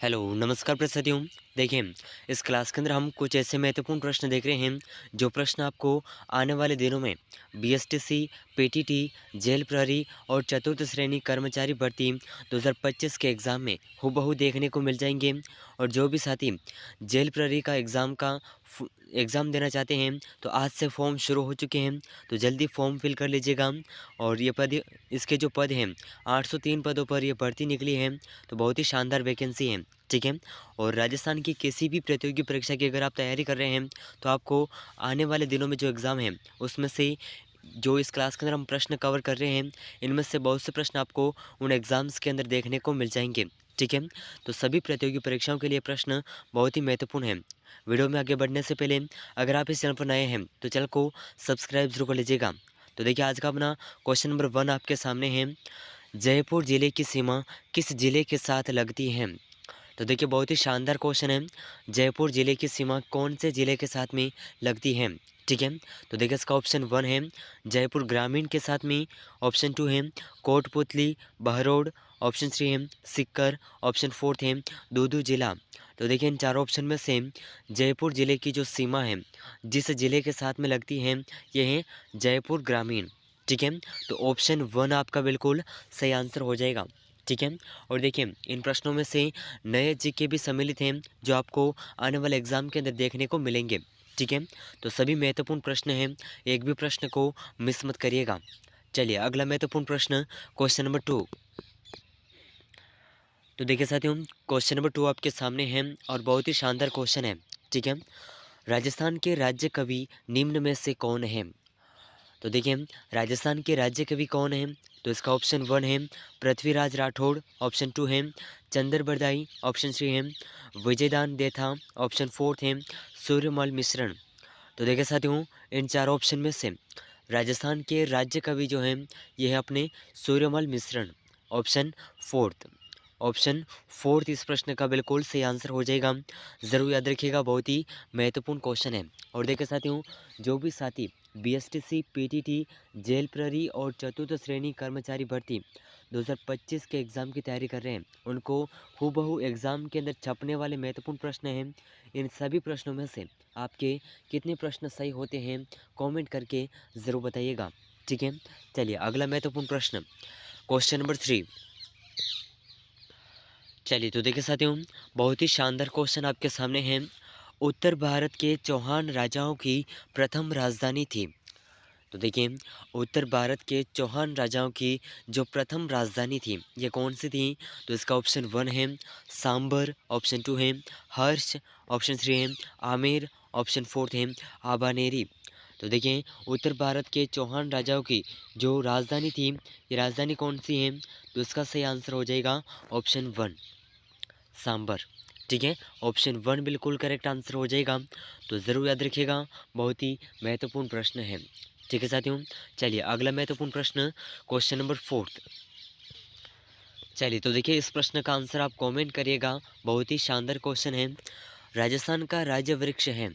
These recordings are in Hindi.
हेलो नमस्कार प्रस्तुति हूँ। देखिए, इस क्लास के अंदर हम कुछ ऐसे महत्वपूर्ण प्रश्न देख रहे हैं जो प्रश्न आपको आने वाले दिनों में बीएसटीसी, पीटीटी, जेल प्रहरी और चतुर्थ श्रेणी कर्मचारी भर्ती 2025 के एग्ज़ाम में हूबहू देखने को मिल जाएंगे। और जो भी साथी जेल प्रहरी का एग्ज़ाम देना चाहते हैं तो आज से फॉर्म शुरू हो चुके हैं, तो जल्दी फॉर्म फिल कर लीजिएगा। और ये पद, इसके जो पद हैं 803 पदों पर ये भर्ती निकली है, तो बहुत ही शानदार वैकेंसी है। ठीक है। और राजस्थान की किसी भी प्रतियोगी परीक्षा की अगर आप तैयारी कर रहे हैं तो आपको आने वाले दिनों में जो एग्ज़ाम है उसमें से जो इस क्लास के अंदर हम प्रश्न कवर कर रहे हैं इनमें से बहुत से प्रश्न आपको उन एग्ज़ाम्स के अंदर देखने को मिल जाएंगे। ठीक है। तो सभी प्रतियोगी परीक्षाओं के लिए प्रश्न बहुत ही महत्वपूर्ण है। वीडियो में आगे बढ़ने से पहले अगर आप इस चैनल पर नए हैं तो चैनल को सब्सक्राइब जरूर कर लीजिएगा। तो देखिए, आज का अपना क्वेश्चन नंबर 1 आपके सामने है। जयपुर जिले की सीमा किस जिले के साथ लगती है? तो देखिए, बहुत ही शानदार क्वेश्चन है। जयपुर जिले की सीमा कौन से जिले के साथ में लगती है? ठीक है। तो देखिए, इसका ऑप्शन 1 है जयपुर ग्रामीण के साथ में, ऑप्शन 2 है कोटपुतली बहरोड, ऑप्शन 3 है सीकर, ऑप्शन 4 है दूदू जिला। तो देखिए, इन चारों ऑप्शन में से जयपुर जिले की जो सीमा है जिस जिले के साथ में लगती है यह है जयपुर ग्रामीण। ठीक है। तो ऑप्शन 1 आपका बिल्कुल सही आंसर हो जाएगा। ठीक है। और देखिए, इन प्रश्नों में से नए जीके भी सम्मिलित हैं जो आपको आने वाले एग्जाम के अंदर देखने को मिलेंगे। ठीक है। तो सभी महत्वपूर्ण प्रश्न हैं, एक भी प्रश्न को मिस मत करिएगा। चलिए, अगला महत्वपूर्ण प्रश्न क्वेश्चन नंबर 2। तो देखिए साथियों, क्वेश्चन नंबर 2 आपके सामने है और बहुत ही शानदार क्वेश्चन है। ठीक है। राजस्थान के राज्य कवि निम्न में से कौन है? तो देखिए, राजस्थान के राज्य कवि कौन हैं? तो इसका ऑप्शन 1 है पृथ्वीराज राठौड़, ऑप्शन 2 है चंद्र बरदाई, ऑप्शन 3 है विजयदान देथा, ऑप्शन 4 है सूर्यमल मिश्रण। तो देखिए साथियों, इन चार ऑप्शन में से राजस्थान के राज्य कवि जो हैं ये है अपने सूर्यमल मिश्रण। ऑप्शन फोर्थ ऑप्शन फोर्थ इस प्रश्न का बिल्कुल सही आंसर हो जाएगा। ज़रूर याद रखिएगा, बहुत ही महत्वपूर्ण क्वेश्चन है। और देखिए साथियों, जो भी साथी बीएसटीसी, पीटीटी, जेल प्रहरी और चतुर्थ श्रेणी कर्मचारी भर्ती 2025 के एग्ज़ाम की तैयारी कर रहे हैं उनको हूबहू एग्ज़ाम के अंदर छपने वाले महत्वपूर्ण प्रश्न हैं। इन सभी प्रश्नों में से आपके कितने प्रश्न सही होते हैं कमेंट करके ज़रूर बताइएगा। ठीक है। चलिए, अगला महत्वपूर्ण प्रश्न क्वेश्चन नंबर 3। चलिए, तो देखिए साथियों, बहुत ही शानदार क्वेश्चन आपके सामने है। उत्तर भारत के चौहान राजाओं की प्रथम राजधानी थी। तो देखिए, उत्तर भारत के चौहान राजाओं की जो प्रथम राजधानी थी ये कौन सी थी? तो इसका ऑप्शन 1 है सांबर, ऑप्शन 2 है हर्ष, ऑप्शन 3 है आमेर, ऑप्शन 4 है आबानेरी। तो देखिए, उत्तर भारत के चौहान राजाओं की जो राजधानी थी ये राजधानी कौन सी है? तो इसका सही आंसर हो जाएगा ऑप्शन 1 सांबर। ठीक है। ऑप्शन 1 बिल्कुल करेक्ट आंसर हो जाएगा। तो ज़रूर याद रखिएगा, बहुत ही महत्वपूर्ण प्रश्न है। ठीक है साथियों। चलिए, अगला महत्वपूर्ण प्रश्न क्वेश्चन नंबर 4। चलिए, तो देखिए, इस प्रश्न का आंसर आप कमेंट करिएगा, बहुत ही शानदार क्वेश्चन है। राजस्थान का राज्य वृक्ष है,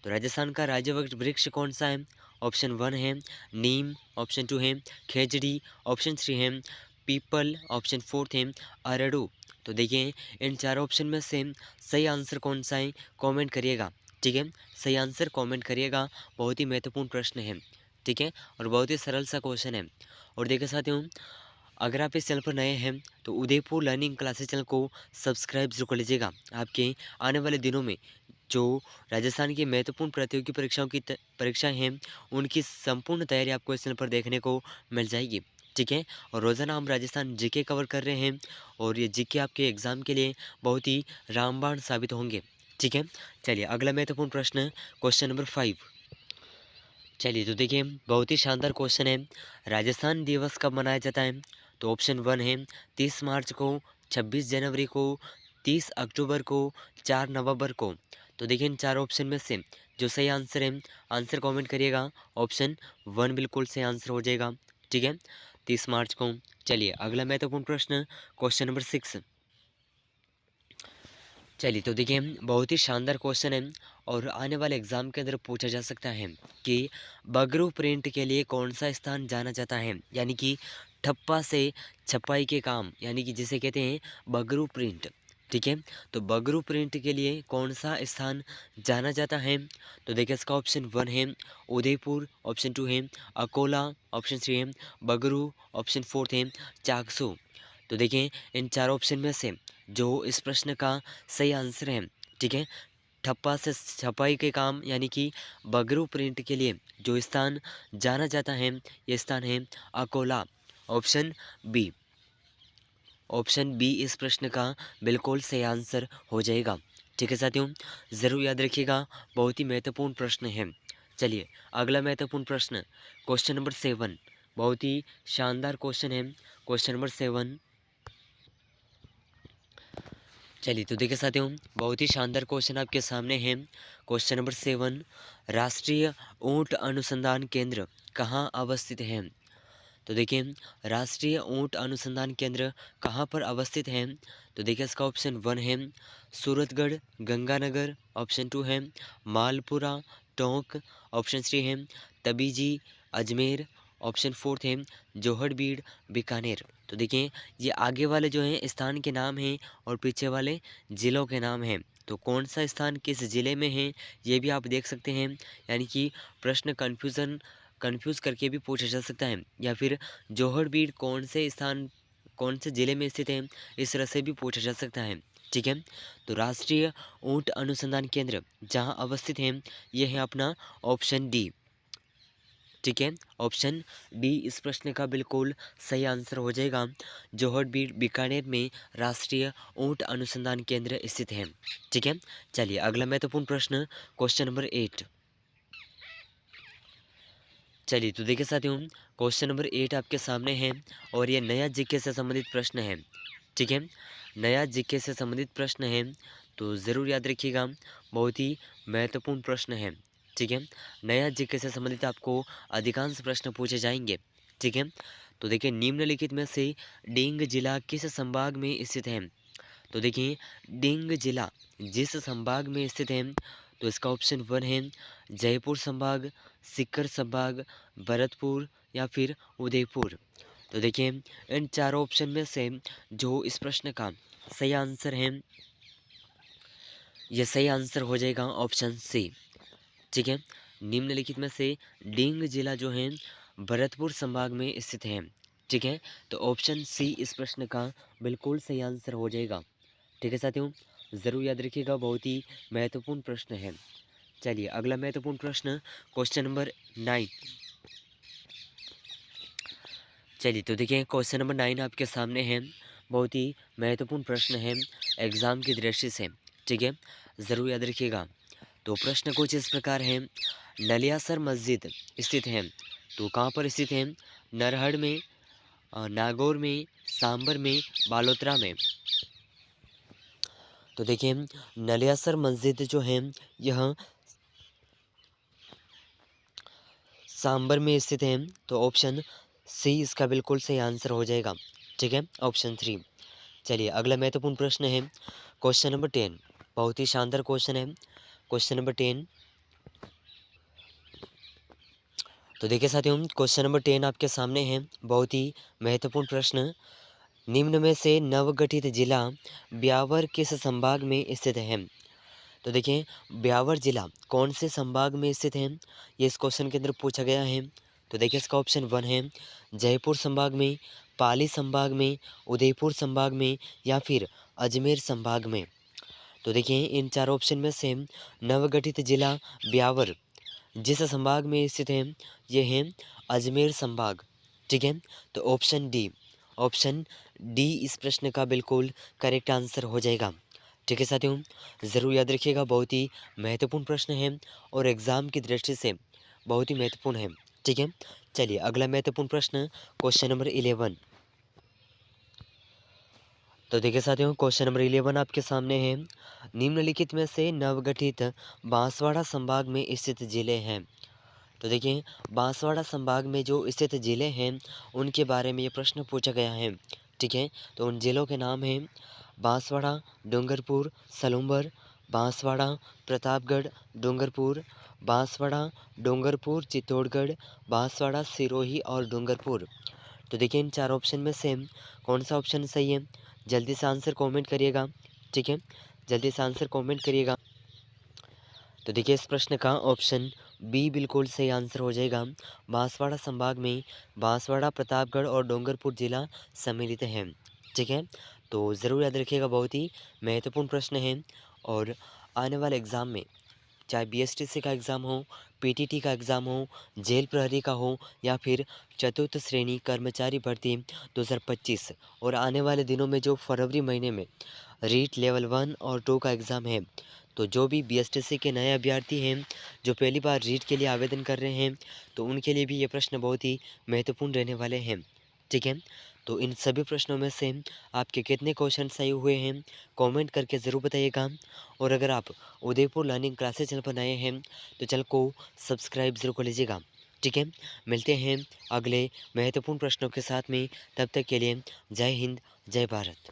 तो राजस्थान का राज्य वृक्ष कौन सा है? ऑप्शन 1 है नीम, ऑप्शन 2 है खेजड़ी, ऑप्शन 3 है पीपल, ऑप्शन 4 है अरड़ू। तो देखिए, इन चार ऑप्शन में से सही आंसर कौन सा है कमेंट करिएगा। ठीक है। सही आंसर कमेंट करिएगा, बहुत ही महत्वपूर्ण प्रश्न है। ठीक है। और बहुत ही सरल सा क्वेश्चन है। और देखिए साथियों, अगर आप इस चैनल पर नए हैं तो उदयपुर लर्निंग क्लासेस चैनल को सब्सक्राइब जरूर कर लीजिएगा। आपके आने वाले दिनों में जो राजस्थान की महत्वपूर्ण प्रतियोगी परीक्षाओं की परीक्षाएं हैं उनकी संपूर्ण तैयारी आपको इस चैनल पर देखने को मिल जाएगी। ठीक है। और रोज़ाना हम राजस्थान जीके कवर कर रहे हैं और ये जीके आपके एग्ज़ाम के लिए बहुत ही रामबाण साबित होंगे। ठीक है। चलिए, अगला महत्वपूर्ण प्रश्न क्वेश्चन नंबर 5। चलिए, तो देखिए, बहुत ही शानदार क्वेश्चन है। राजस्थान दिवस कब मनाया जाता है? तो ऑप्शन 1 है 30 मार्च को, 26 जनवरी को, 30 अक्टूबर को, 4 नवंबर को। तो देखिए, इन चार ऑप्शन में से जो सही आंसर है आंसर कमेंट करिएगा। ऑप्शन 1 बिल्कुल सही आंसर हो जाएगा। ठीक है। 30 मार्च को। चलिए, अगला महत्वपूर्ण प्रश्न क्वेश्चन नंबर 6। चलिए, तो देखिए, बहुत ही शानदार क्वेश्चन है और आने वाले एग्ज़ाम के अंदर पूछा जा सकता है कि बगरू प्रिंट के लिए कौन सा स्थान जाना जाता है, यानी कि ठप्पा से छपाई के काम, यानी कि जिसे कहते हैं बगरू प्रिंट। ठीक है। तो बगरू प्रिंट के लिए कौन सा स्थान जाना जाता है? तो देखिए इसका ऑप्शन 1 है उदयपुर, ऑप्शन 2 है अकोला, ऑप्शन 3 है बगरू, ऑप्शन 4 है चाकसू। तो देखिए इन चार ऑप्शन में से जो इस प्रश्न का सही आंसर है, ठीक है, ठप्पा से छपाई के काम यानी कि बगरू प्रिंट के लिए जो स्थान जाना जाता है, ये स्थान है Akola, option B. Option B इस प्रश्न का बिल्कुल सही आंसर हो जाएगा। ठीक है साथियों, ज़रूर याद रखिएगा, बहुत ही महत्वपूर्ण प्रश्न है। चलिए अगला महत्वपूर्ण प्रश्न, क्वेश्चन नंबर 7, बहुत ही शानदार क्वेश्चन है। क्वेश्चन नंबर 7, चलिए तो देखिए साथियों, बहुत ही शानदार क्वेश्चन आपके सामने है। क्वेश्चन नंबर 7, राष्ट्रीय ऊंट अनुसंधान केंद्र कहाँ अवस्थित है? तो देखिए राष्ट्रीय ऊंट अनुसंधान केंद्र कहाँ पर अवस्थित है? तो देखिए इसका ऑप्शन 1 है सूरतगढ़ गंगानगर, ऑप्शन 2 है मालपुरा टोंक, ऑप्शन 3 है तबीजी अजमेर, ऑप्शन 4 है जोहड़बीड़ बीकानेर। तो देखिए ये आगे वाले जो हैं स्थान के नाम हैं और पीछे वाले ज़िलों के नाम हैं। तो कौन सा स्थान किस ज़िले में है ये भी आप देख सकते हैं, यानी कि प्रश्न कंफ्यूज करके भी पूछा जा सकता है, या फिर जोहड़बीड़ कौन से ज़िले में स्थित है, इस तरह से भी पूछा जा सकता है। ठीक है, तो राष्ट्रीय ऊंट अनुसंधान केंद्र जहां अवस्थित है ये है अपना ऑप्शन डी। ठीक है, ऑप्शन डी इस प्रश्न का बिल्कुल सही आंसर हो जाएगा। जोहड़बीड़ बीकानेर में राष्ट्रीय ऊंट अनुसंधान केंद्र स्थित है। ठीक है, चलिए अगला महत्वपूर्ण प्रश्न, क्वेश्चन नंबर 8। चलिए तो देखिए साथियों, क्वेश्चन नंबर 8 आपके सामने है और ये नया जीके से संबंधित प्रश्न है। ठीक है, नया जीके से संबंधित प्रश्न है, तो ज़रूर याद रखिएगा, बहुत ही महत्वपूर्ण प्रश्न है। ठीक है, नया जीके से संबंधित आपको अधिकांश प्रश्न पूछे जाएंगे। ठीक है, तो देखिए निम्नलिखित में से डिंग जिला किस संभाग में स्थित है? तो देखिए डिंग जिला जिस संभाग में स्थित है, तो इसका ऑप्शन 1 है जयपुर संभाग, सीकर संभाग, भरतपुर या फिर उदयपुर। तो देखिए इन चारों ऑप्शन में से जो इस प्रश्न का सही आंसर है, ये सही आंसर हो जाएगा ऑप्शन सी। ठीक है, निम्नलिखित में से डिंग जिला जो है भरतपुर संभाग में स्थित है। ठीक है, तो ऑप्शन सी इस प्रश्न का बिल्कुल सही आंसर हो जाएगा। ठीक है साथियों, ज़रूर याद रखिएगा, बहुत ही महत्वपूर्ण प्रश्न है। चलिए अगला महत्वपूर्ण प्रश्न, क्वेश्चन नंबर 9। चलिए तो देखिए क्वेश्चन नंबर 9 आपके सामने है, बहुत ही महत्वपूर्ण प्रश्न है एग्ज़ाम की दृष्टि से। ठीक है, ज़रूर याद रखिएगा। तो प्रश्न कुछ इस प्रकार है, नलियासर मस्जिद स्थित है, तो कहाँ पर स्थित है? नरहड़ में, नागौर में, सांबर में, बालोतरा में। तो देखिए नलियासर मस्जिद जो है यह सांबर में स्थित है, तो ऑप्शन सी इसका बिल्कुल सही आंसर हो जाएगा। ठीक है, ऑप्शन 3। चलिए अगला महत्वपूर्ण प्रश्न है क्वेश्चन नंबर 10, बहुत ही शानदार क्वेश्चन है। क्वेश्चन नंबर 10, तो देखिए साथियों क्वेश्चन नंबर 10 आपके सामने है, बहुत ही महत्वपूर्ण प्रश्न, निम्न में से नवगठित जिला ब्यावर किस संभाग में स्थित है? तो देखिए ब्यावर जिला कौन से संभाग में स्थित है, ये इस क्वेश्चन के अंदर पूछा गया है। तो देखिए इसका ऑप्शन 1 है जयपुर संभाग में, पाली संभाग में, उदयपुर संभाग में या फिर अजमेर संभाग में। तो देखिए इन चार ऑप्शन में से नवगठित जिला ब्यावर जिस संभाग में स्थित है ये है अजमेर संभाग। ठीक है, तो ऑप्शन डी इस प्रश्न का बिल्कुल करेक्ट आंसर हो जाएगा। ठीक है साथियों, ज़रूर याद रखिएगा, बहुत ही महत्वपूर्ण प्रश्न है और एग्ज़ाम की दृष्टि से बहुत ही महत्वपूर्ण है। ठीक है, चलिए अगला महत्वपूर्ण प्रश्न, क्वेश्चन नंबर 11। तो देखिए साथियों क्वेश्चन नंबर 11 आपके सामने है, निम्नलिखित में से नवगठित बांसवाड़ा संभाग में स्थित जिले हैं। तो देखिए बांसवाड़ा संभाग में जो स्थित ज़िले हैं उनके बारे में ये प्रश्न पूछा गया है। ठीक है, तो उन ज़िलों के नाम हैं बांसवाड़ा, डूंगरपुर, सलूंबर, बांसवाड़ा, प्रतापगढ़, डूंगरपुर, बांसवाड़ा, डूंगरपुर, चित्तौड़गढ़, बांसवाड़ा, सिरोही और डूंगरपुर। तो देखिए इन चार ऑप्शन में से कौन सा ऑप्शन सही है, जल्दी से आंसर कमेंट करिएगा। ठीक है, जल्दी से आंसर कमेंट करिएगा। तो देखिए इस प्रश्न का ऑप्शन बी बिल्कुल सही आंसर हो जाएगा। बांसवाड़ा संभाग में बांसवाड़ा, प्रतापगढ़ और डूंगरपुर जिला सम्मिलित है। ठीक है, तो ज़रूर याद रखिएगा, बहुत ही महत्वपूर्ण प्रश्न है। और आने वाले एग्ज़ाम में चाहे बीएसटीसी का एग्ज़ाम हो, पीटीटी का एग्ज़ाम हो, जेल प्रहरी का हो या फिर चतुर्थ श्रेणी कर्मचारी भर्ती 2025, और आने वाले दिनों में जो फरवरी महीने में रीट लेवल 1 और 2 का एग्ज़ाम है, तो जो भी बीएसटीसी के नए अभ्यर्थी हैं जो पहली बार रीट के लिए आवेदन कर रहे हैं, तो उनके लिए भी ये प्रश्न बहुत ही महत्वपूर्ण रहने वाले हैं। ठीक है, तो इन सभी प्रश्नों में से आपके कितने क्वेश्चन सही हुए हैं कमेंट करके ज़रूर बताइएगा। और अगर आप उदयपुर लर्निंग क्लासेस चैनल पर नए हैं तो चैनल को सब्सक्राइब ज़रूर कर लीजिएगा। ठीक है, मिलते हैं अगले महत्वपूर्ण प्रश्नों के साथ में, तब तक के लिए जय हिंद, जय भारत।